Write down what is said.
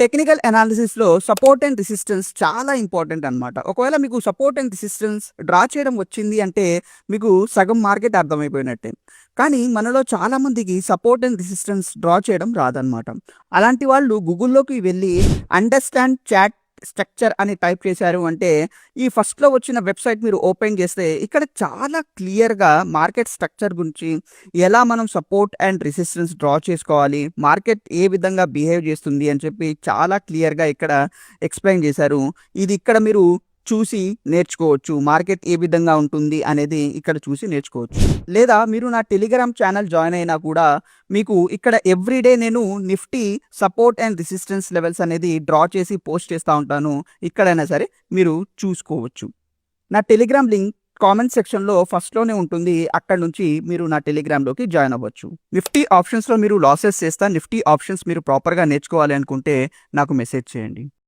Technical అనాలిసిస్‌లో support and resistance చాలా important అన్నమాట. ఒకవేళ మీకు సపోర్ట్ అండ్ రెసిస్టెన్స్ డ్రా చేయడం వచ్చింది అంటే, మీకు సగం మార్కెట్ అర్థమైపోయినట్టే. కానీ మనలో చాలామందికి సపోర్ట్ అండ్ రెసిస్టెన్స్ డ్రా చేయడం రాదన్నమాట. అలాంటి వాళ్ళు గూగుల్‌లోకి వెళ్ళి అండర్‌స్టాండ్ చార్ట్ స్ట్రక్చర్ అని టైప్ చేశారు అంటే, ఈ ఫస్ట్‌లో వచ్చిన వెబ్‌సైట్ మీరు ఓపెన్ చేస్తే, ఇక్కడ చాలా క్లియర్‌గా మార్కెట్ స్ట్రక్చర్ గురించి, ఎలా మనం సపోర్ట్ అండ్ రెసిస్టెన్స్ డ్రా చేసుకోవాలి, మార్కెట్ ఏ విధంగా బిహేవ్ చేస్తుంది అని చెప్పి చాలా క్లియర్‌గా ఇక్కడ ఎక్స్‌ప్లెయిన్ చేశారు. ఇది ఇక్కడ మీరు చూసి నేర్చుకోవచ్చు. మార్కెట్ ఏ విధంగా ఉంటుంది అనేది ఇక్కడ చూసి నేర్చుకోవచ్చు. లేదా మీరు నా టెలిగ్రామ్ ఛానల్ జాయిన్ అయినా కూడా మీకు ఇక్కడ ఎవ్రీడే నేను Nifty support and resistance levels అనేది డ్రా చేసి పోస్ట్ చేస్తూ ఉంటాను. ఇక్కడైనా సరే మీరు చూసుకోవచ్చు. నా టెలిగ్రామ్ లింక్ కామెంట్ సెక్షన్‌లో ఫస్ట్‌లోనే ఉంటుంది. అక్కడి నుంచి మీరు నా టెలిగ్రామ్‌లోకి జాయిన్ అవ్వచ్చు. నిఫ్టీ ఆప్షన్స్‌లో మీరు లాసెస్ చేస్తా నిఫ్టీ ఆప్షన్స్ మీరు ప్రాపర్‌గా నేర్చుకోవాలి అనుకుంటే నాకు మెసేజ్ చేయండి.